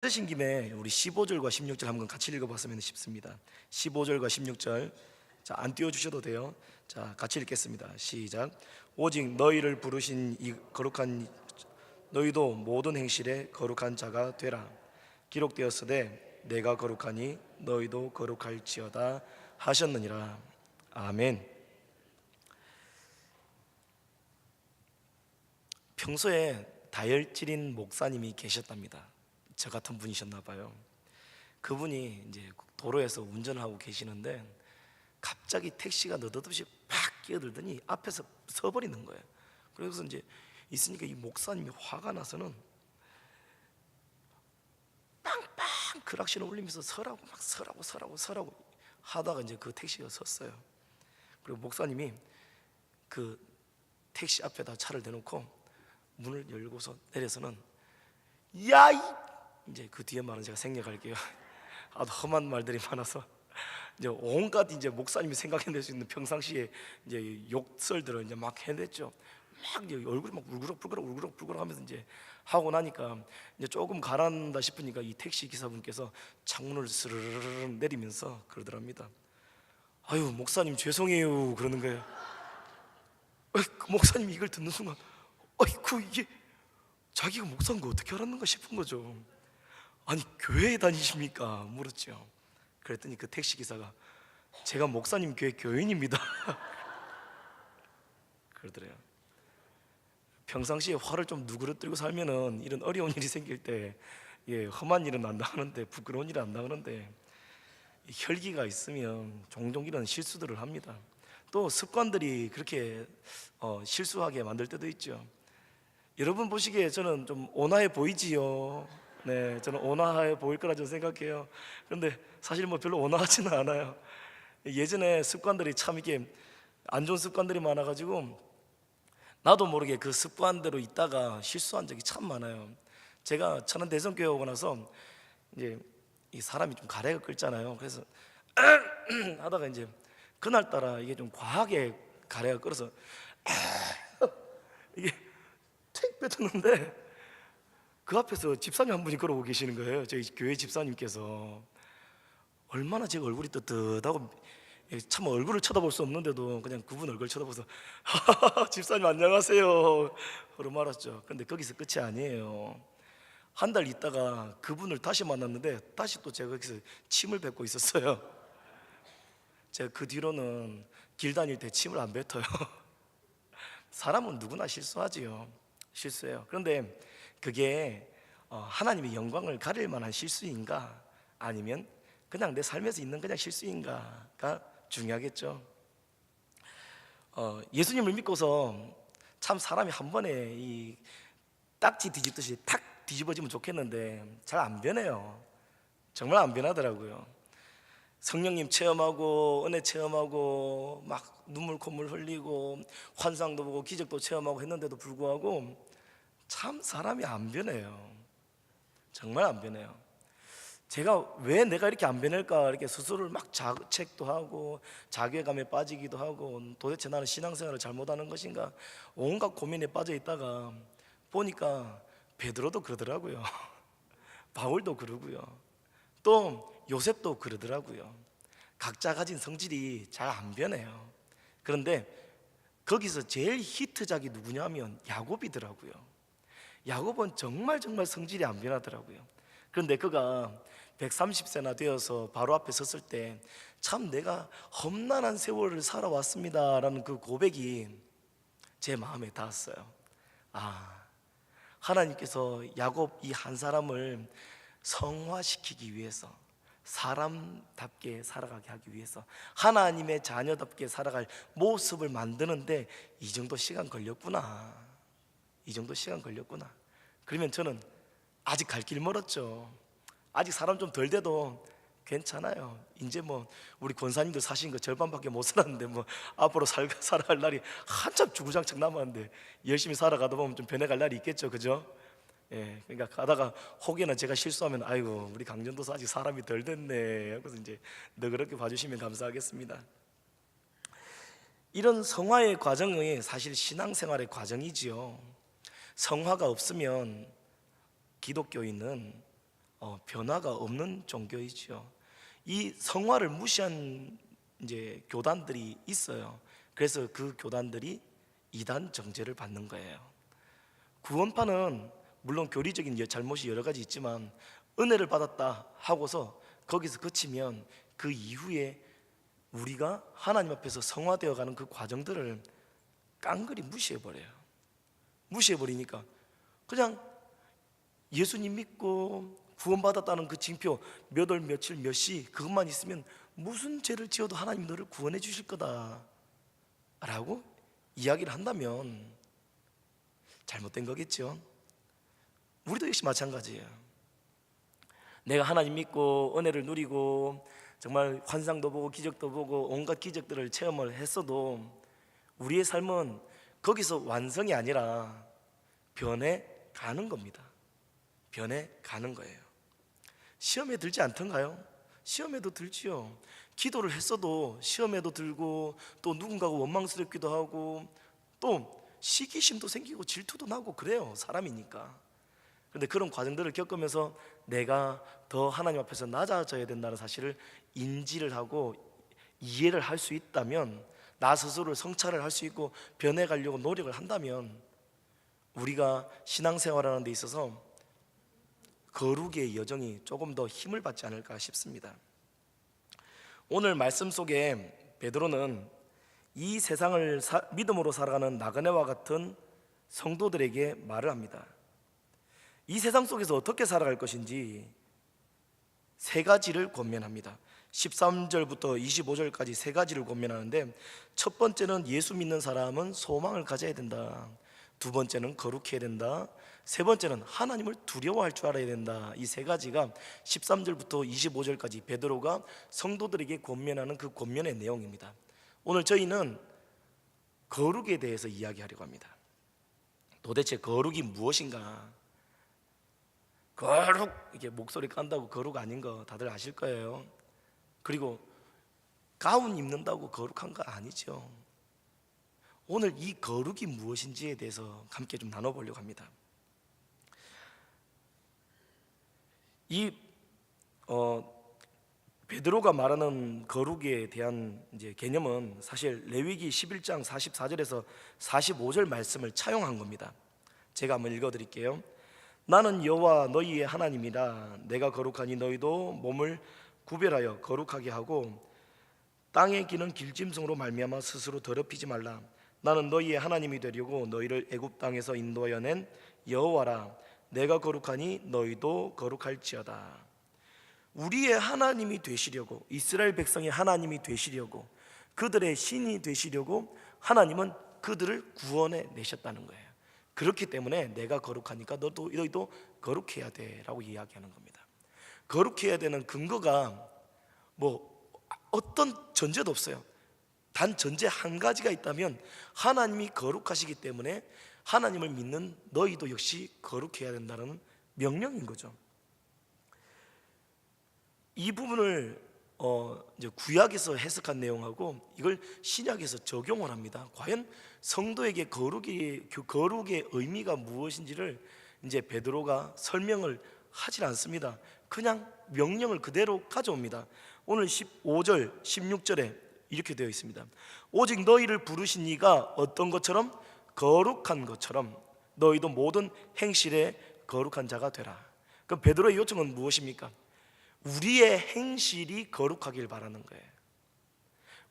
되신 김에 우리 15절과 16절 한번 같이 읽어봤으면 싶습니다. 15절과 16절, 자, 안 띄워주셔도 돼요. 자, 같이 읽겠습니다. 시작. 오직 너희를 부르신 이 거룩한 너희도 모든 행실에 거룩한 자가 되라. 기록되었으되 내가 거룩하니 너희도 거룩할지어다 하셨느니라. 아멘. 평소에 다혈질인 목사님이 계셨답니다. 저 같은 분이셨나 봐요. 그분이 이제 도로에서 운전을 하고 계시는데 갑자기 택시가 느닷없이 팍 끼어들더니 앞에서 서버리는 거예요. 그래서 이제 있으니까 이 목사님이 화가 나서는 빵빵 크락신을 울리면서 서라고 막 서라고 하다가 이제 그 택시가 섰어요. 그리고 목사님이 그 택시 앞에다 차를 대놓고 문을 열고서 내려서는 야, 이제 그 뒤에 말은 제가 생략할게요. 아주 험한 말들이 많아서 이제 온갖 이제 목사님이 생각해낼 수 있는 평상시에 이제 욕설들을 이제 막 해냈죠. 막 이제 얼굴이 막 울그럭불그럭 하면서 이제 하고 나니까 이제 조금 가라앉다 싶으니까 이 택시 기사분께서 창문을 스르르르 내리면서 그러더랍니다. 아유, 목사님 죄송해요 그러는 거예요. 그 목사님이 이걸 듣는 순간 아이고, 이게 자기가 목사인 거 어떻게 알았는가 싶은 거죠. 아니, 교회에 다니십니까? 물었죠. 그랬더니 그 택시기사가 제가 목사님 교회 교인입니다 그러더래요. 평상시에 화를 좀 누그러뜨리고 살면은 이런 어려운 일이 생길 때 험한 일은 안 나오는데, 부끄러운 일은 안 나오는데 혈기가 있으면 종종 이런 실수들을 합니다. 또 습관들이 그렇게 실수하게 만들 때도 있죠. 여러분 보시기에 저는 좀 온화해 보이지요? 네, 저는 온화해 보일 거라 저는 생각해요. 그런데 사실 뭐 별로 온화하지는 않아요. 예전에 습관들이 참 이게 안 좋은 습관들이 많아가지고 나도 모르게 그 습관대로 있다가 실수한 적이 참 많아요. 제가 천안 대성교회 오고 나서 이제 이 사람이 좀 가래가 끓잖아요. 그래서 하다가 이제 그날따라 이게 좀 과하게 가래가 끓어서 이게 택 뱉었는데 그 앞에서 집사님 한 분이 걸어오고 계시는 거예요. 저희 교회 집사님께서. 얼마나 제가 얼굴이 뜨뜻하고 참 얼굴을 쳐다볼 수 없는데도 그냥 그분 얼굴 쳐다보면서 집사님 안녕하세요 그러고 말았죠. 근데 거기서 끝이 아니에요. 한 달 있다가 그분을 다시 만났는데 다시 또 제가 거기서 침을 뱉고 있었어요. 제가 그 뒤로는 길 다닐 때 침을 안 뱉어요. 사람은 누구나 실수하지요. 실수해요. 그런데 그게 하나님의 영광을 가릴 만한 실수인가, 아니면 그냥 내 삶에서 있는 그냥 실수인가가 중요하겠죠. 예수님을 믿고서 참 사람이 한 번에 이 딱지 뒤집듯이 탁 뒤집어지면 좋겠는데 잘 안 변해요. 정말 안 변하더라고요. 성령님 체험하고 은혜 체험하고 막 눈물 콧물 흘리고 환상도 보고 기적도 체험하고 했는데도 불구하고 참 사람이 안 변해요. 정말 안 변해요. 제가 왜 내가 이렇게 안 변할까 이렇게 스스로를 막 자책도 하고 자괴감에 빠지기도 하고 도대체 나는 신앙생활을 잘못하는 것인가 온갖 고민에 빠져 있다가 보니까 베드로도 그러더라고요. 바울도 그러고요. 또 요셉도 그러더라고요. 각자 가진 성질이 잘 안 변해요. 그런데 거기서 제일 히트작이 누구냐면 야곱이더라고요. 야곱은 정말 성질이 안 변하더라고요. 그런데 그가 130세나 되어서 바로 앞에 섰을 때 참 내가 험난한 세월을 살아왔습니다 라는 그 고백이 제 마음에 닿았어요. 하나님께서 야곱 이 한 사람을 성화시키기 위해서, 사람답게 살아가게 하기 위해서, 하나님의 자녀답게 살아갈 모습을 만드는데 이 정도 시간 걸렸구나, 이 정도 시간 걸렸구나. 그러면 저는 아직 갈 길 멀었죠. 아직 사람 좀 덜 돼도 괜찮아요. 이제 뭐 우리 권사님들 사신 거 절반밖에 못 살았는데 뭐 앞으로 살아갈 날이 한참 주구장창 남았는데 열심히 살아가다 보면 좀 변해갈 날이 있겠죠, 그죠? 예, 그러니까 가다가 혹여나 제가 실수하면 아이고 우리 강전도사 아직 사람이 덜 됐네 하고서 이제 너그럽게 봐주시면 감사하겠습니다. 이런 성화의 과정이 사실 신앙생활의 과정이지요. 성화가 없으면 기독교인은 변화가 없는 종교이죠. 이 성화를 무시한 이제 교단들이 있어요. 그래서 그 교단들이 이단 정죄를 받는 거예요. 구원파는 물론 교리적인 잘못이 여러 가지 있지만 은혜를 받았다 하고서 거기서 그치면 그 이후에 우리가 하나님 앞에서 성화되어가는 그 과정들을 깡그리 무시해버려요. 무시해버리니까 그냥 예수님 믿고 구원받았다는 그 징표 몇 월 며칠 몇 시 그것만 있으면 무슨 죄를 지어도 하나님 너를 구원해 주실 거다 라고 이야기를 한다면 잘못된 거겠죠. 우리도 역시 마찬가지예요. 내가 하나님 믿고 은혜를 누리고 정말 환상도 보고 기적도 보고 온갖 기적들을 체험을 했어도 우리의 삶은 거기서 완성이 아니라 변해 가는 겁니다. 변해 가는 거예요. 시험에 들지 않던가요? 시험에도 들지요. 기도를 했어도 시험에도 들고 또 누군가가 원망스럽기도 하고 또 시기심도 생기고 질투도 나고 그래요. 사람이니까. 그런데 그런 과정들을 겪으면서 내가 더 하나님 앞에서 낮아져야 된다는 사실을 인지를 하고 이해를 할 수 있다면, 나 스스로를 성찰을 할 수 있고 변해가려고 노력을 한다면 우리가 신앙생활하는 데 있어서 거룩의 여정이 조금 더 힘을 받지 않을까 싶습니다. 오늘 말씀 속에 베드로는 이 세상을 믿음으로 살아가는 나그네와 같은 성도들에게 말을 합니다. 이 세상 속에서 어떻게 살아갈 것인지 세 가지를 권면합니다. 13절부터 25절까지 세 가지를 권면하는데, 첫 번째는 예수 믿는 사람은 소망을 가져야 된다. 두 번째는 거룩해야 된다. 세 번째는 하나님을 두려워할 줄 알아야 된다. 이 세 가지가 13절부터 25절까지 베드로가 성도들에게 권면하는 그 권면의 내용입니다. 오늘 저희는 거룩에 대해서 이야기하려고 합니다. 도대체 거룩이 무엇인가? 거룩, 이게 목소리 깐다고 거룩 아닌 거 다들 아실 거예요. 그리고 가운 입는다고 거룩한 거 아니죠. 오늘 이 거룩이 무엇인지에 대해서 함께 좀 나눠보려고 합니다. 이 베드로가 말하는 거룩에 대한 이제 개념은 사실 레위기 11장 44절에서 45절 말씀을 차용한 겁니다. 제가 한번 읽어드릴게요. 나는 여호와 너희의 하나님이라. 내가 거룩하니 너희도 몸을 구별하여 거룩하게 하고 땅에 기는 길짐승으로 말미암아 스스로 더럽히지 말라. 나는 너희의 하나님이 되려고 너희를 애굽 땅에서 인도하여 낸 여호와라. 내가 거룩하니 너희도 거룩할지어다. 우리의 하나님이 되시려고, 이스라엘 백성의 하나님이 되시려고, 그들의 신이 되시려고 하나님은 그들을 구원해 내셨다는 거예요. 그렇기 때문에 내가 거룩하니까 너희도 거룩해야 돼 라고 이야기하는 겁니다. 거룩해야 되는 근거가 어떤 전제도 없어요. 단 전제 한 가지가 있다면 하나님이 거룩하시기 때문에 하나님을 믿는 너희도 역시 거룩해야 된다는 명령인 거죠. 이 부분을 이제 구약에서 해석한 내용하고 이걸 신약에서 적용을 합니다. 과연 성도에게 거룩의 의미가 무엇인지를 이제 베드로가 설명을 하질 않습니다. 그냥 명령을 그대로 가져옵니다. 오늘 15절, 16절에 이렇게 되어 있습니다. 오직 너희를 부르신 이가 어떤 것처럼? 거룩한 것처럼 너희도 모든 행실에 거룩한 자가 되라. 그럼 베드로의 요청은 무엇입니까? 우리의 행실이 거룩하길 바라는 거예요.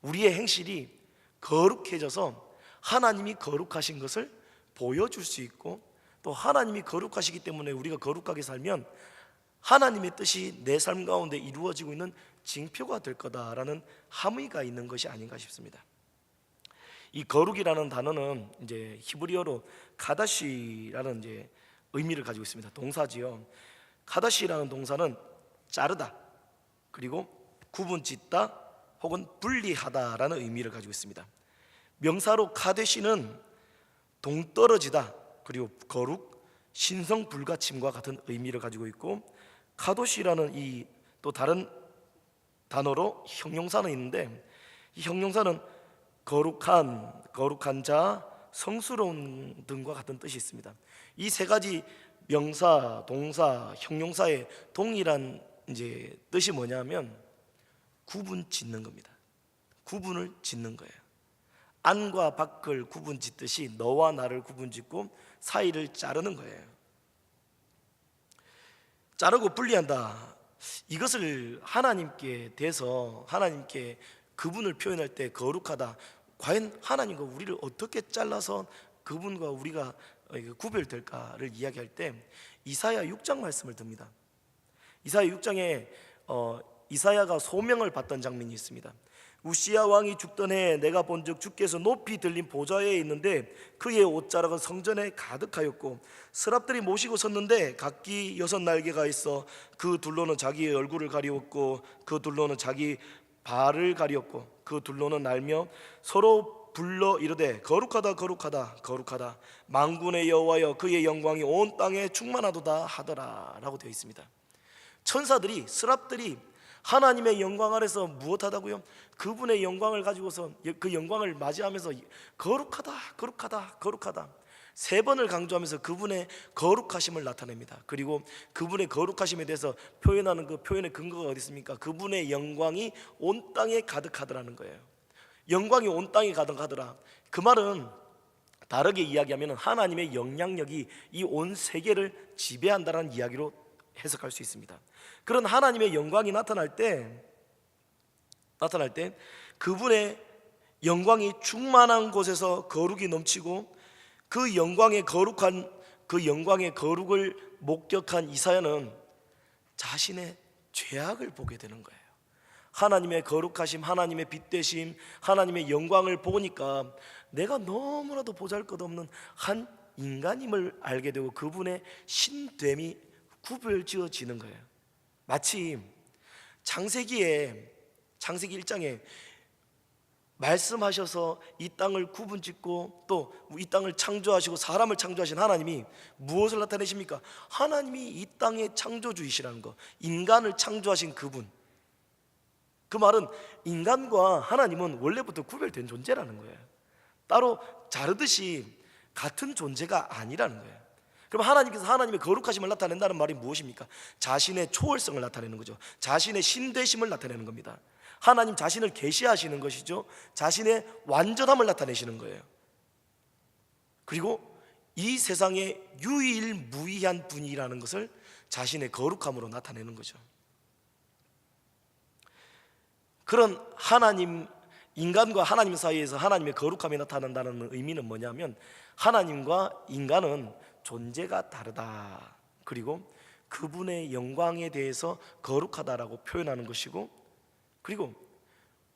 우리의 행실이 거룩해져서 하나님이 거룩하신 것을 보여줄 수 있고, 또 하나님이 거룩하시기 때문에 우리가 거룩하게 살면 하나님의 뜻이 내 삶 가운데 이루어지고 있는 징표가 될 거다라는 함의가 있는 것이 아닌가 싶습니다. 이 거룩이라는 단어는 이제 히브리어로 카다시라는 이제 의미를 가지고 있습니다. 동사지요. 카다시라는 동사는 자르다, 그리고 구분짓다 혹은 분리하다라는 의미를 가지고 있습니다. 명사로 카데시는 동떨어지다, 그리고 거룩, 신성 불가침과 같은 의미를 가지고 있고, 카도시라는 이 또 다른 단어로 형용사는 있는데, 이 형용사는 거룩한 자, 성스러운 등과 같은 뜻이 있습니다. 이 세 가지 명사, 동사, 형용사의 동일한 이제 뜻이 뭐냐면 구분 짓는 겁니다. 구분을 짓는 거예요. 안과 밖을 구분 짓듯이 너와 나를 구분 짓고 사이를 자르는 거예요. 자르고 분리한다. 이것을 하나님께 대해서 하나님께 그분을 표현할 때 거룩하다. 과연 하나님과 우리를 어떻게 잘라서 그분과 우리가 구별될까를 이야기할 때 이사야 6장 말씀을 듭니다. 이사야 6장에 이사야가 소명을 받던 장면이 있습니다. 우시야 왕이 죽던 해에 내가 본즉 주께서 높이 들린 보좌에 있는데 그의 옷자락은 성전에 가득하였고 서랍들이 모시고 섰는데 각기 6날개가 있어 그 둘로는 자기의 얼굴을 가리웠고 그 둘로는 자기 발을 가리웠고 그 둘로는 날며 서로 불러 이르되 거룩하다 거룩하다 거룩하다 만군의 여호와여 그의 영광이 온 땅에 충만하도다 하더라 라고 되어 있습니다. 천사들이 서랍들이 하나님의 영광 아래서 무엇하다고요? 그분의 영광을 가지고서 그 영광을 맞이하면서 거룩하다 거룩하다 거룩하다 3번을 강조하면서 그분의 거룩하심을 나타냅니다. 그리고 그분의 거룩하심에 대해서 표현하는 그 표현의 근거가 어디 있습니까? 그분의 영광이 온 땅에 가득하더라는 거예요. 영광이 온 땅에 가득하더라. 그 말은 다르게 이야기하면 하나님의 영향력이 이 온 세계를 지배한다는 이야기로 해석할 수 있습니다. 그런 하나님의 영광이 나타날 때 그분의 영광이 충만한 곳에서 거룩이 넘치고 그 영광의 거룩을 목격한 이사야는 자신의 죄악을 보게 되는 거예요. 하나님의 거룩하심, 하나님의 빛되심, 하나님의 영광을 보니까 내가 너무나도 보잘것없는 한 인간임을 알게 되고 그분의 신됨이 구별지어지는 거예요. 마치 창세기 1장에 말씀하셔서 이 땅을 구분짓고 또 이 땅을 창조하시고 사람을 창조하신 하나님이 무엇을 나타내십니까? 하나님이 이 땅의 창조주이시라는 거, 인간을 창조하신 그분. 그 말은 인간과 하나님은 원래부터 구별된 존재라는 거예요. 따로 자르듯이 같은 존재가 아니라는 거예요. 그럼 하나님께서 하나님의 거룩하심을 나타낸다는 말이 무엇입니까? 자신의 초월성을 나타내는 거죠. 자신의 신되심을 나타내는 겁니다. 하나님 자신을 계시하시는 것이죠. 자신의 완전함을 나타내시는 거예요. 그리고 이 세상에 유일무이한 분이라는 것을 자신의 거룩함으로 나타내는 거죠. 그런 하나님, 인간과 하나님 사이에서 하나님의 거룩함이 나타난다는 의미는 뭐냐면 하나님과 인간은 존재가 다르다. 그리고 그분의 영광에 대해서 거룩하다라고 표현하는 것이고, 그리고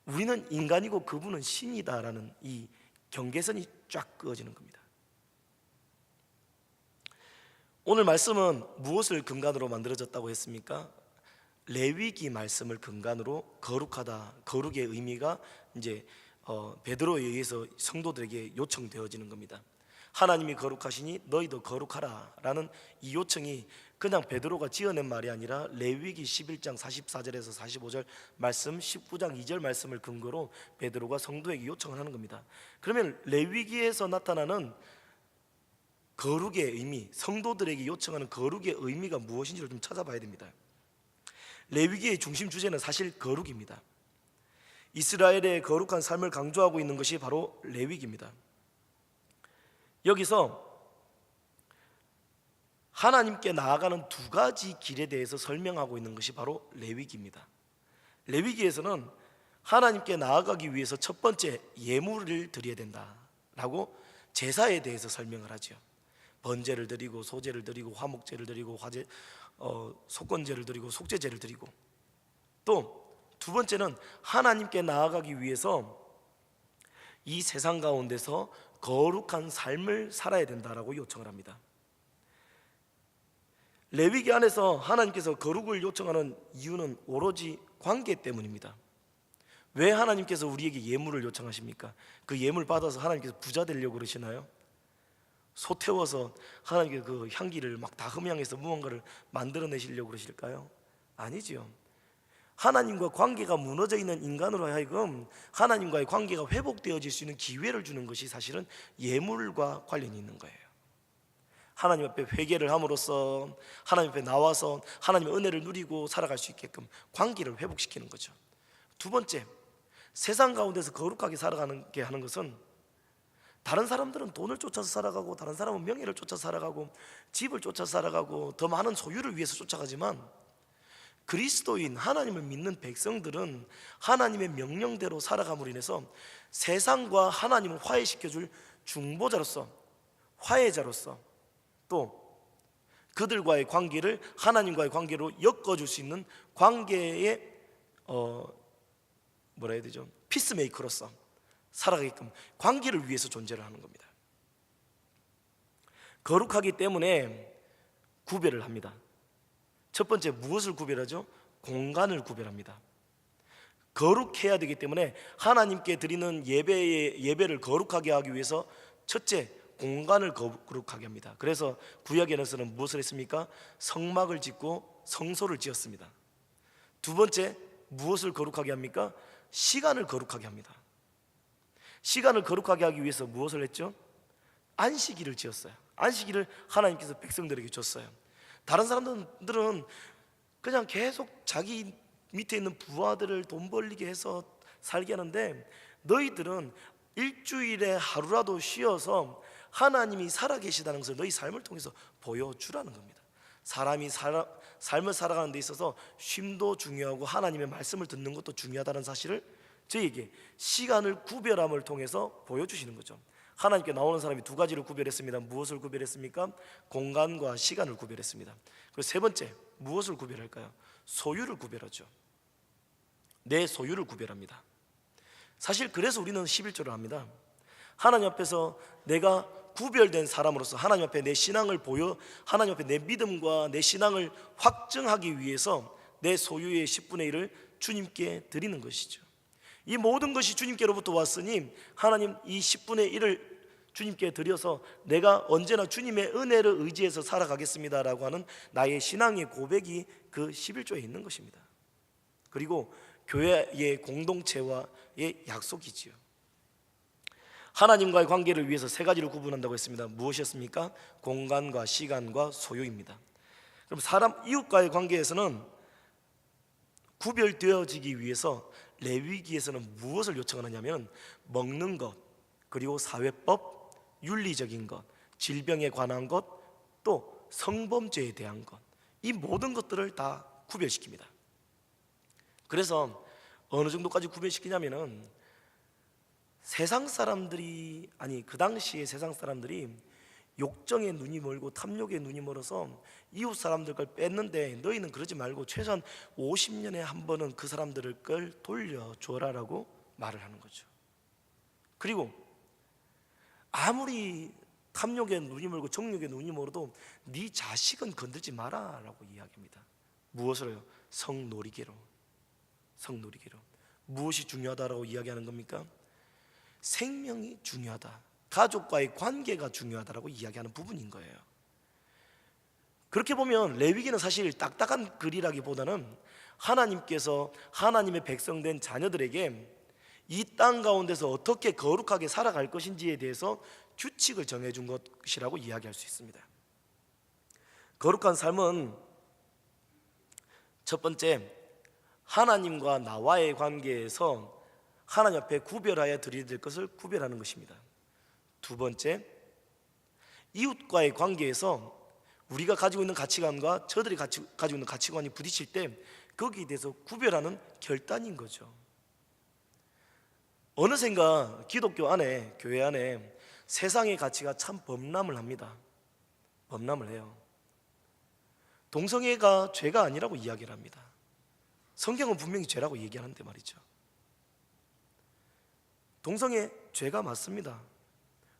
우리는 인간이고 그분은 신이다라는 이 경계선이 쫙 그어지는 겁니다. 오늘 말씀은 무엇을 근간으로 만들어졌다고 했습니까? 레위기 말씀을 근간으로 거룩하다, 거룩의 의미가 이제 베드로에 의해서 성도들에게 요청되어지는 겁니다. 하나님이 거룩하시니 너희도 거룩하라 라는 이 요청이 그냥 베드로가 지어낸 말이 아니라 레위기 11장 44절에서 45절 말씀, 19장 2절 말씀을 근거로 베드로가 성도에게 요청을 하는 겁니다. 그러면 레위기에서 나타나는 거룩의 의미, 성도들에게 요청하는 거룩의 의미가 무엇인지를 좀 찾아봐야 됩니다. 레위기의 중심 주제는 사실 거룩입니다. 이스라엘의 거룩한 삶을 강조하고 있는 것이 바로 레위기입니다. 여기서 하나님께 나아가는 2가지 길에 대해서 설명하고 있는 것이 바로 레위기입니다. 레위기에서는 하나님께 나아가기 위해서 첫 번째 예물을 드려야 된다라고 제사에 대해서 설명을 하죠. 번제를 드리고 소제를 드리고 화목제를 드리고 속건제를 드리고 속죄제를 드리고, 또 두 번째는 하나님께 나아가기 위해서 이 세상 가운데서 거룩한 삶을 살아야 된다라고 요청을 합니다. 레위기 안에서 하나님께서 거룩을 요청하는 이유는 오로지 관계 때문입니다. 왜 하나님께서 우리에게 예물을 요청하십니까? 그 예물 받아서 하나님께서 부자 되려고 그러시나요? 소 태워서 하나님께 그 향기를 막 다 흠향해서 무언가를 만들어내시려고 그러실까요? 아니지요. 하나님과 관계가 무너져 있는 인간으로 하여금 하나님과의 관계가 회복되어질 수 있는 기회를 주는 것이 사실은 예물과 관련이 있는 거예요. 하나님 앞에 회개를 함으로써 하나님 앞에 나와서 하나님의 은혜를 누리고 살아갈 수 있게끔 관계를 회복시키는 거죠. 두 번째, 세상 가운데서 거룩하게 살아가는 게 하는 것은, 다른 사람들은 돈을 쫓아서 살아가고 다른 사람은 명예를 쫓아서 살아가고 집을 쫓아서 살아가고 더 많은 소유를 위해서 쫓아가지만, 그리스도인 하나님을 믿는 백성들은 하나님의 명령대로 살아감으로 인해서 세상과 하나님을 화해시켜줄 중보자로서, 화해자로서, 또 그들과의 관계를 하나님과의 관계로 엮어줄 수 있는 관계의 뭐라 해야 되죠? 피스메이커로서 살아가게끔 관계를 위해서 존재를 하는 겁니다. 거룩하기 때문에 구별을 합니다. 첫 번째, 무엇을 구별하죠? 공간을 구별합니다. 거룩해야 되기 때문에 하나님께 드리는 예배를 거룩하게 하기 위해서 첫째, 공간을 거룩하게 합니다. 그래서 구약에서는 무엇을 했습니까? 성막을 짓고 성소를 지었습니다. 두 번째, 무엇을 거룩하게 합니까? 시간을 거룩하게 합니다. 시간을 거룩하게 하기 위해서 무엇을 했죠? 안식일을 지었어요. 안식일을 하나님께서 백성들에게 줬어요. 다른 사람들은 그냥 계속 자기 밑에 있는 부하들을 돈 벌리게 해서 살게 하는데, 너희들은 일주일에 하루라도 쉬어서 하나님이 살아계시다는 것을 너희 삶을 통해서 보여주라는 겁니다. 사람이 삶을 살아가는 데 있어서 쉼도 중요하고 하나님의 말씀을 듣는 것도 중요하다는 사실을 저희에게 시간을 구별함을 통해서 보여주시는 거죠. 하나님께 나오는 사람이 두 가지를 구별했습니다. 무엇을 구별했습니까? 공간과 시간을 구별했습니다. 그리고 세 번째, 무엇을 구별할까요? 소유를 구별하죠. 내 소유를 구별합니다. 사실 그래서 우리는 11조를 합니다. 하나님 앞에서 내가 구별된 사람으로서 하나님 앞에 내 신앙을 하나님 앞에 내 믿음과 내 신앙을 확증하기 위해서 내 소유의 10분의 1을 주님께 드리는 것이죠. 이 모든 것이 주님께로부터 왔으니 하나님 이 10분의 1을 주님께 드려서 내가 언제나 주님의 은혜를 의지해서 살아가겠습니다라고 하는 나의 신앙의 고백이 그 11조에 있는 것입니다. 그리고 교회의 공동체와의 약속이지요. 하나님과의 관계를 위해서 세 가지를 구분한다고 했습니다. 무엇이었습니까? 공간과 시간과 소유입니다. 그럼 사람 이웃과의 관계에서는 구별되어지기 위해서 레위기에서는 무엇을 요청하느냐면, 먹는 것, 그리고 사회법, 윤리적인 것, 질병에 관한 것, 또 성범죄에 대한 것, 이 모든 것들을 다 구별시킵니다. 그래서 어느 정도까지 구별시키냐면은, 세상 사람들이, 그 당시에 세상 사람들이 욕정에 눈이 멀고 탐욕에 눈이 멀어서 이웃 사람들 걸 뺐는데, 너희는 그러지 말고 최소한 50년에 한 번은 그 사람들을 걸 돌려줘라라고 말을 하는 거죠. 그리고 아무리 탐욕에 눈이 멀고 정욕에 눈이 멀어도 네 자식은 건들지 마라라고 이야기합니다. 무엇으로요? 성놀이개로. 무엇이 중요하다라고 이야기하는 겁니까? 생명이 중요하다, 가족과의 관계가 중요하다라고 이야기하는 부분인 거예요. 그렇게 보면 레위기는 사실 딱딱한 글이라기보다는 하나님께서 하나님의 백성된 자녀들에게 이 땅 가운데서 어떻게 거룩하게 살아갈 것인지에 대해서 규칙을 정해준 것이라고 이야기할 수 있습니다. 거룩한 삶은 첫 번째, 하나님과 나와의 관계에서 하나님 앞에 구별하여 드려야 될 것을 구별하는 것입니다. 두 번째, 이웃과의 관계에서 우리가 가지고 있는 가치관과 저들이 가지고 있는 가치관이 부딪힐 때 거기에 대해서 구별하는 결단인 거죠. 어느샌가 기독교 안에, 교회 안에 세상의 가치가 참 범람을 합니다. 범람을 해요. 동성애가 죄가 아니라고 이야기를 합니다. 성경은 분명히 죄라고 얘기하는데 말이죠. 동성애 죄가 맞습니다.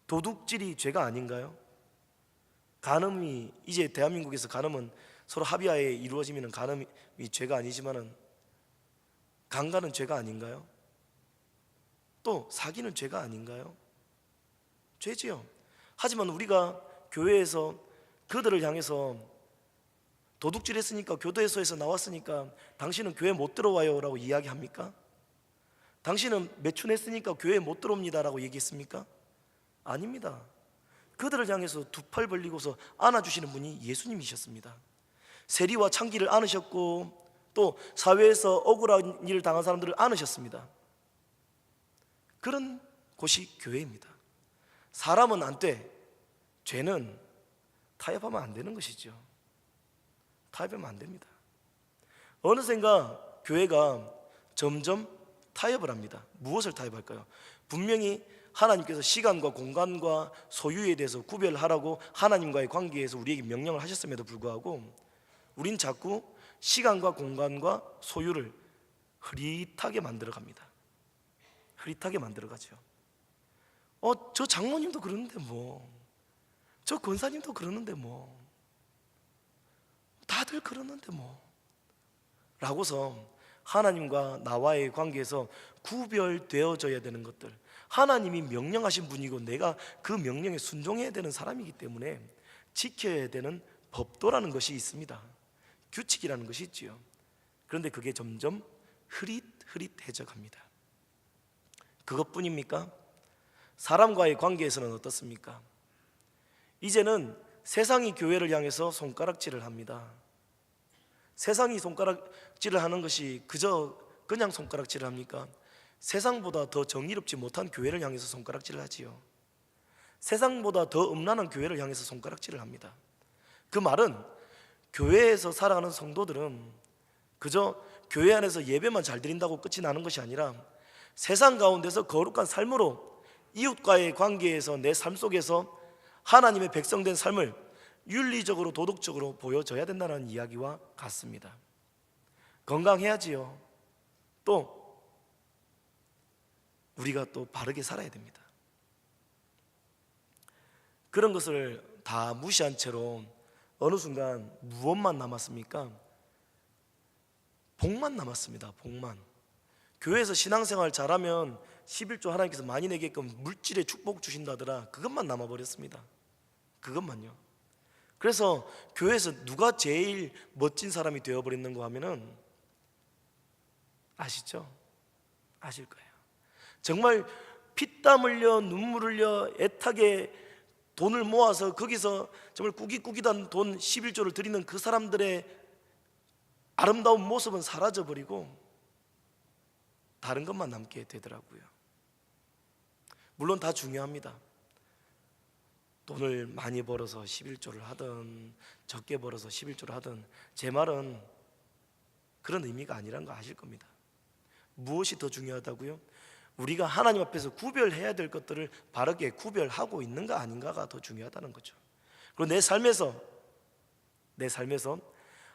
도둑질이 죄가 아닌가요? 간음이, 이제 대한민국에서 간음은 서로 합의하에 이루어지면 간음이 죄가 아니지만은 강간은 죄가 아닌가요? 또 사기는 죄가 아닌가요? 죄지요. 하지만 우리가 교회에서 그들을 향해서 도둑질했으니까, 교도소에서 나왔으니까 당신은 교회 못 들어와요 라고 이야기합니까? 당신은 매춘했으니까 교회에 못 들어옵니다 라고 얘기했습니까? 아닙니다. 그들을 향해서 두 팔 벌리고서 안아주시는 분이 예수님이셨습니다. 세리와 창기를 안으셨고 또 사회에서 억울한 일을 당한 사람들을 안으셨습니다. 그런 곳이 교회입니다. 사람은 안 돼. 죄는 타협하면 안 되는 것이죠. 타협하면 안 됩니다. 어느샌가 교회가 점점 타협을 합니다. 무엇을 타협할까요? 분명히 하나님께서 시간과 공간과 소유에 대해서 구별하라고 하나님과의 관계에서 우리에게 명령을 하셨음에도 불구하고 우린 자꾸 시간과 공간과 소유를 흐릿하게 만들어 갑니다. 흐릿하게 만들어 가죠. 저 장로님도 그러는데 저 권사님도 그러는데 다들 그러는데 라고서 하나님과 나와의 관계에서 구별되어져야 되는 것들, 하나님이 명령하신 분이고 내가 그 명령에 순종해야 되는 사람이기 때문에 지켜야 되는 법도라는 것이 있습니다. 규칙이라는 것이 있지요. 그런데 그게 점점 흐릿해져 갑니다. 그것뿐입니까? 사람과의 관계에서는 어떻습니까? 이제는 세상이 교회를 향해서 손가락질을 합니다. 세상이 손가락질을 하는 것이 그냥 손가락질을 합니까? 세상보다 더 정의롭지 못한 교회를 향해서 손가락질을 하지요. 세상보다 더 음란한 교회를 향해서 손가락질을 합니다. 그 말은 교회에서 살아가는 성도들은 그저 교회 안에서 예배만 잘 드린다고 끝이 나는 것이 아니라 세상 가운데서 거룩한 삶으로 이웃과의 관계에서 내 삶 속에서 하나님의 백성된 삶을 윤리적으로 도덕적으로 보여줘야 된다는 이야기와 같습니다. 건강해야지요. 또 우리가 또 바르게 살아야 됩니다. 그런 것을 다 무시한 채로 어느 순간 무엇만 남았습니까? 복만 남았습니다. 복만. 교회에서 신앙생활 잘하면 11조 하나님께서 많이 내게끔 물질의 축복 주신다더라. 그것만 남아버렸습니다. 그것만요. 그래서 교회에서 누가 제일 멋진 사람이 되어버렸는가 하면은 아시죠? 아실 거예요. 정말 피땀 흘려 눈물 흘려 애타게 돈을 모아서 거기서 정말 꾸깃꾸깃한 돈 11조를 드리는 그 사람들의 아름다운 모습은 사라져버리고 다른 것만 남게 되더라고요. 물론 다 중요합니다. 돈을 많이 벌어서 11조를 하든 적게 벌어서 11조를 하든 제 말은 그런 의미가 아니라는 거 아실 겁니다. 무엇이 더 중요하다고요? 우리가 하나님 앞에서 구별해야 될 것들을 바르게 구별하고 있는가 아닌가가 더 중요하다는 거죠. 그리고 내 삶에서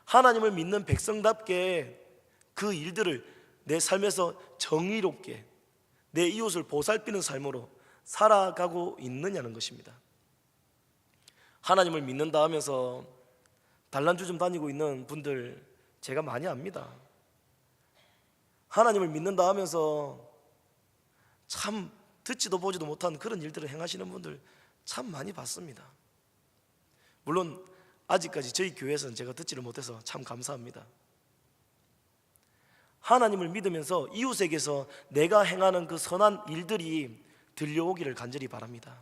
하나님을 믿는 백성답게 그 일들을 내 삶에서 정의롭게 내 이웃을 보살피는 삶으로 살아가고 있느냐는 것입니다. 하나님을 믿는다 하면서 단란주 좀 다니고 있는 분들 제가 많이 압니다. 하나님을 믿는다 하면서 참 듣지도 보지도 못한 그런 일들을 행하시는 분들 참 많이 봤습니다. 물론 아직까지 저희 교회에서는 제가 듣지를 못해서 참 감사합니다. 하나님을 믿으면서 이웃에게서 내가 행하는 그 선한 일들이 들려오기를 간절히 바랍니다.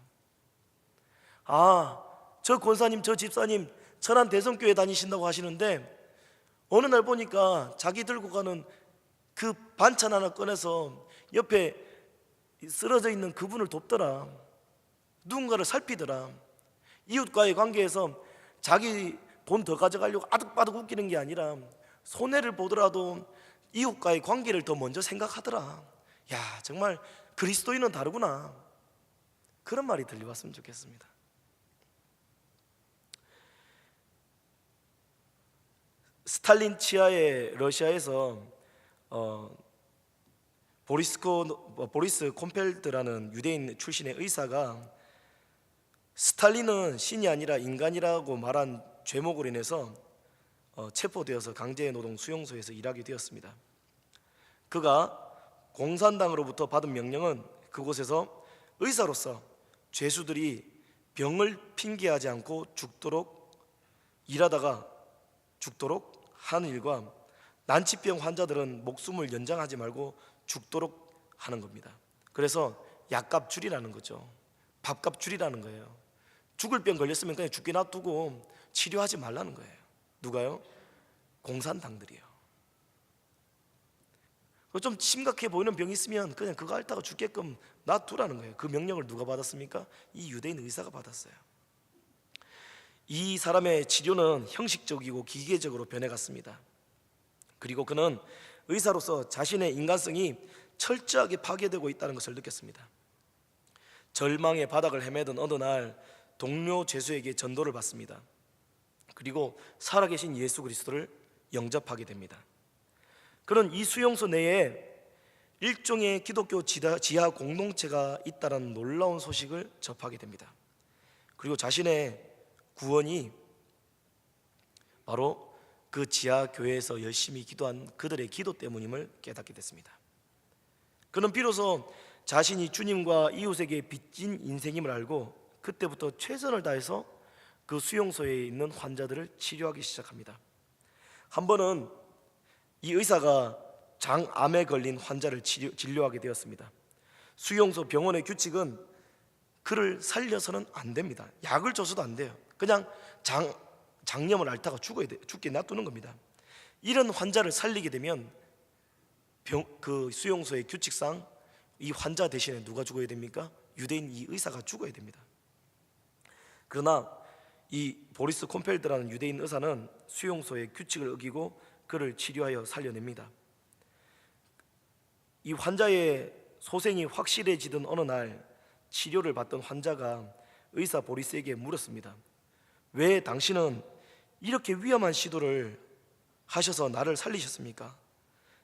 저 권사님, 저 집사님 천안 대성교회 다니신다고 하시는데 어느 날 보니까 자기 들고 가는 그 반찬 하나 꺼내서 옆에 쓰러져 있는 그분을 돕더라. 누군가를 살피더라. 이웃과의 관계에서 자기 돈 더 가져가려고 아득바득 웃기는 게 아니라 손해를 보더라도 이웃과의 관계를 더 먼저 생각하더라. 야, 정말 그리스도인은 다르구나. 그런 말이 들려왔으면 좋겠습니다. 스탈린 치하의 러시아에서 보리스 콤펠드라는 유대인 출신의 의사가 스탈린은 신이 아니라 인간이라고 말한 죄목으로 인해서 체포되어서 강제노동 수용소에서 일하게 되었습니다. 그가 공산당으로부터 받은 명령은 그곳에서 의사로서 죄수들이 병을 핑계하지 않고 일하다가 죽도록 하는 일과 난치병 환자들은 목숨을 연장하지 말고 죽도록 하는 겁니다. 그래서 약값 줄이라는 거죠. 밥값 줄이라는 거예요. 죽을 병 걸렸으면 그냥 죽게 놔두고 치료하지 말라는 거예요. 누가요? 공산당들이요. 좀 심각해 보이는 병이 있으면 그냥 그거 앓다가 죽게끔 놔두라는 거예요. 그 명령을 누가 받았습니까? 이 유대인 의사가 받았어요. 이 사람의 치료는 형식적이고 기계적으로 변해갔습니다. 그리고 그는 의사로서 자신의 인간성이 철저하게 파괴되고 있다는 것을 느꼈습니다. 절망의 바닥을 헤매던 어느 날 동료 죄수에게 전도를 받습니다. 그리고 살아계신 예수 그리스도를 영접하게 됩니다. 그는 이 수용소 내에 일종의 기독교 지하 공동체가 있다는 놀라운 소식을 접하게 됩니다. 그리고 자신의 구원이 바로 그 지하 교회에서 열심히 기도한 그들의 기도 때문임을 깨닫게 됐습니다. 그는 비로소 자신이 주님과 이웃에게 빚진 인생임을 알고 그때부터 최선을 다해서 그 수용소에 있는 환자들을 치료하기 시작합니다. 한 번은 이 의사가 장암에 걸린 환자를 진료하게 되었습니다. 수용소 병원의 규칙은 그를 살려서는 안 됩니다. 약을 줘서도 안 돼요. 그냥 장염을 앓다가 죽게 놔두는 겁니다. 이런 환자를 살리게 되면 그 수용소의 규칙상 이 환자 대신에 누가 죽어야 됩니까? 유대인 이 의사가 죽어야 됩니다. 그러나 이 보리스 콤펠드라는 유대인 의사는 수용소의 규칙을 어기고 그를 치료하여 살려냅니다. 이 환자의 소생이 확실해지던 어느 날 치료를 받던 환자가 의사 보리스에게 물었습니다. 왜 당신은 이렇게 위험한 시도를 하셔서 나를 살리셨습니까?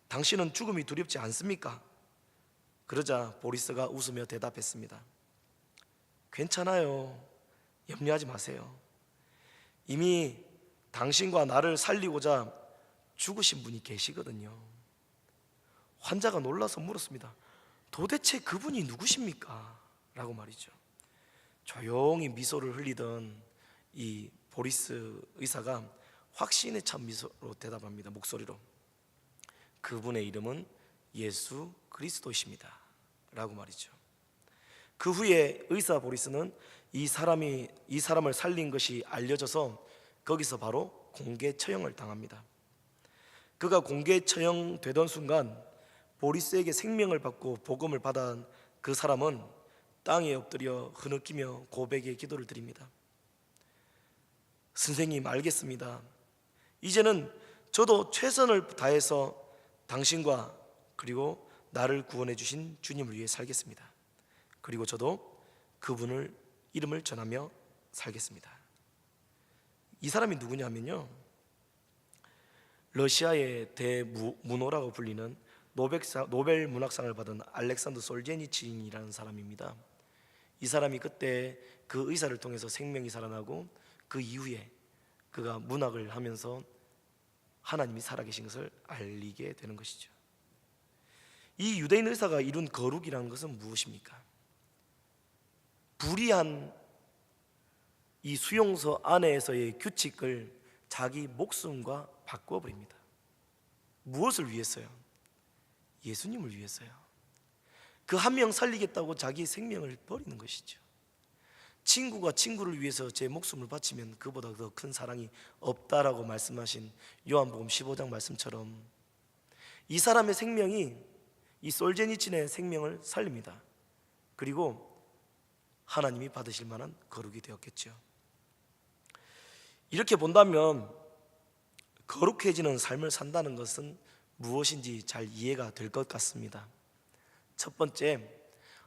당신은 죽음이 두렵지 않습니까? 그러자 보리스가 웃으며 대답했습니다. 괜찮아요. 염려하지 마세요. 이미 당신과 나를 살리고자 죽으신 분이 계시거든요. 환자가 놀라서 물었습니다. 도대체 그분이 누구십니까? 라고 말이죠. 조용히 미소를 흘리던 이 보리스 의사가 확신에 찬 미소로 대답합니다. 목소리로. 그분의 이름은 예수 그리스도이십니다. 라고 말이죠. 그 후에 의사 보리스는 이 사람을 살린 것이 알려져서 거기서 바로 공개 처형을 당합니다. 그가 공개 처형되던 순간 보리스에게 생명을 받고 복음을 받은 그 사람은 땅에 엎드려 흐느끼며 고백의 기도를 드립니다. 선생님, 알겠습니다. 이제는 저도 최선을 다해서 당신과 그리고 나를 구원해 주신 주님을 위해 살겠습니다. 그리고 저도 그분을 이름을 전하며 살겠습니다. 이 사람이 누구냐면요, 러시아의 대문호라고 불리는 노벨 문학상을 받은 알렉산더 솔제니친이라는 사람입니다. 이 사람이 그때 그 의사를 통해서 생명이 살아나고 그 이후에 그가 문학을 하면서 하나님이 살아계신 것을 알리게 되는 것이죠. 이 유대인 의사가 이룬 거룩이라는 것은 무엇입니까? 불의한 이 수용소 안에서의 규칙을 자기 목숨과 바꾸어 버립니다. 무엇을 위해서요? 예수님을 위해서요. 그 한 명 살리겠다고 자기 생명을 버리는 것이죠. 친구가 친구를 위해서 제 목숨을 바치면 그보다 더 큰 사랑이 없다라고 말씀하신 요한복음 15장 말씀처럼 이 사람의 생명이 이 솔제니친의 생명을 살립니다. 그리고 하나님이 받으실 만한 거룩이 되었겠죠. 이렇게 본다면 거룩해지는 삶을 산다는 것은 무엇인지 잘 이해가 될 것 같습니다. 첫 번째,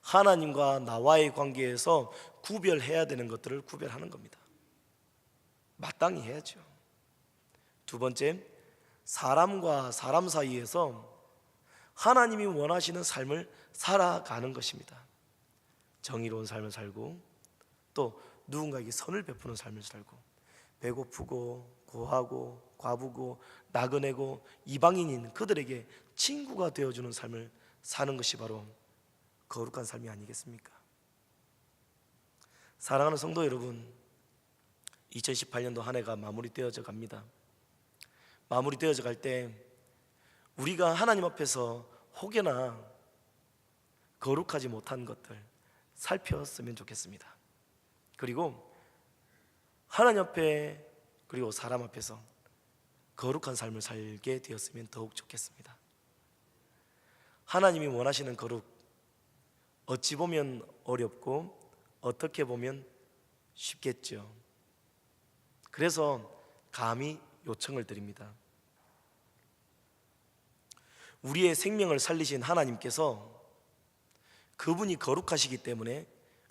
하나님과 나와의 관계에서 구별해야 되는 것들을 구별하는 겁니다. 마땅히 해야죠. 두 번째, 사람과 사람 사이에서 하나님이 원하시는 삶을 살아가는 것입니다. 정의로운 삶을 살고 또 누군가에게 선을 베푸는 삶을 살고 배고프고 고하고 과부고 나그네고 이방인인 그들에게 친구가 되어주는 삶을 사는 것이 바로 거룩한 삶이 아니겠습니까? 사랑하는 성도 여러분, 2018년도 한 해가 마무리되어져 갑니다. 마무리되어져 갈 때 우리가 하나님 앞에서 혹여나 거룩하지 못한 것들 살폈으면 좋겠습니다. 그리고 하나님 앞에 그리고 사람 앞에서 거룩한 삶을 살게 되었으면 더욱 좋겠습니다. 하나님이 원하시는 거룩, 어찌 보면 어렵고 어떻게 보면 쉽겠죠. 그래서 감히 요청을 드립니다. 우리의 생명을 살리신 하나님께서 그분이 거룩하시기 때문에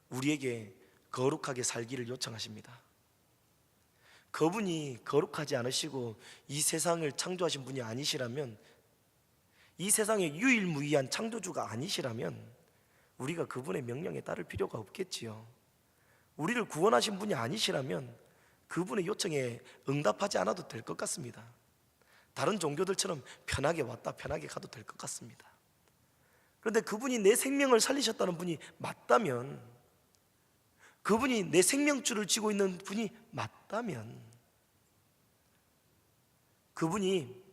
우리에게 거룩하게 살기를 요청하십니다. 그분이 거룩하지 않으시고 이 세상을 창조하신 분이 아니시라면, 이 세상의 유일무이한 창조주가 아니시라면 우리가 그분의 명령에 따를 필요가 없겠지요. 우리를 구원하신 분이 아니시라면 그분의 요청에 응답하지 않아도 될 것 같습니다. 다른 종교들처럼 편하게 왔다 편하게 가도 될 것 같습니다. 그런데 그분이 내 생명을 살리셨다는 분이 맞다면, 그분이 내 생명줄을 쥐고 있는 분이 맞다면, 그분이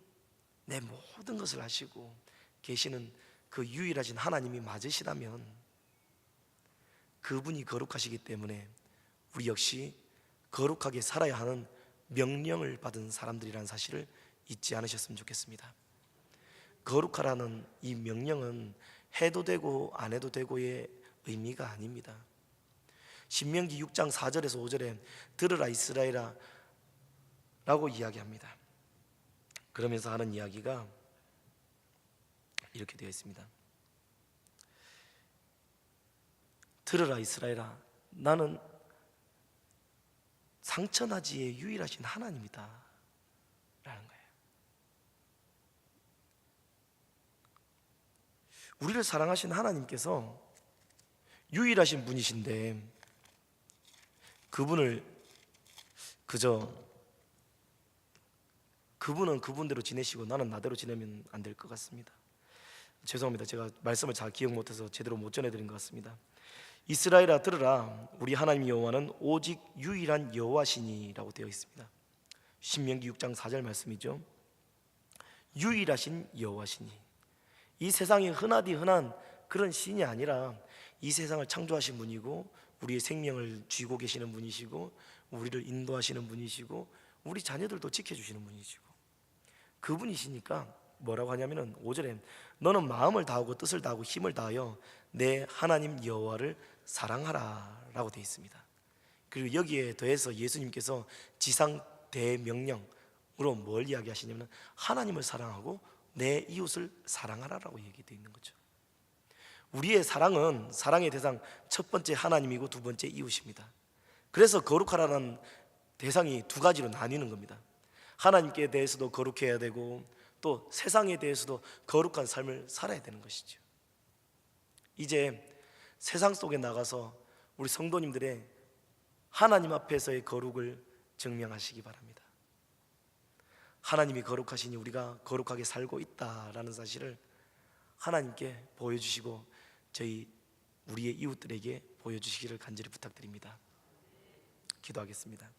내 모든 것을 아시고 계시는 그 유일하신 하나님이 맞으시다면, 그분이 거룩하시기 때문에 우리 역시 거룩하게 살아야 하는 명령을 받은 사람들이라는 사실을 잊지 않으셨으면 좋겠습니다. 거룩하라는 이 명령은 해도 되고 안 해도 되고의 의미가 아닙니다. 신명기 6장 4절에서 5절에 들으라 이스라엘아 라고 이야기합니다. 그러면서 하는 이야기가 이렇게 되어 있습니다. 들으라 이스라엘아, 나는 상천하지의 유일하신 하나님이다 라는 거예요. 우리를 사랑하신 하나님께서 유일하신 분이신데, 그분을 그분은 그분대로 지내시고 나는 나대로 지내면 안 될 것 같습니다. 죄송합니다. 제가 말씀을 잘 기억 못해서 제대로 못 전해드린 것 같습니다. 이스라엘아 들으라, 우리 하나님 여호와는 오직 유일한 여호와시니라고 되어 있습니다. 신명기 6장 4절 말씀이죠. 유일하신 여호와시니, 이 세상에 흔하디 흔한 그런 신이 아니라 이 세상을 창조하신 분이고 우리의 생명을 쥐고 계시는 분이시고 우리를 인도하시는 분이시고 우리 자녀들도 지켜주시는 분이시고 그분이시니까 뭐라고 하냐면은 5절에 너는 마음을 다하고 뜻을 다하고 힘을 다하여 내 하나님 여호와를 사랑하라 라고 되어 있습니다. 그리고 여기에 더해서 예수님께서 지상 대명령으로 뭘 이야기하시냐면 하나님을 사랑하고 내 이웃을 사랑하라라고 얘기되어 있는 거죠. 우리의 사랑은 사랑의 대상 첫 번째 하나님이고 두 번째 이웃입니다. 그래서 거룩하라는 대상이 두 가지로 나뉘는 겁니다. 하나님께 대해서도 거룩해야 되고 또 세상에 대해서도 거룩한 삶을 살아야 되는 것이죠. 이제 세상 속에 나가서 우리 성도님들의 하나님 앞에서의 거룩을 증명하시기 바랍니다. 하나님이 거룩하시니 우리가 거룩하게 살고 있다라는 사실을 하나님께 보여주시고 우리의 이웃들에게 보여주시기를 간절히 부탁드립니다. 기도하겠습니다.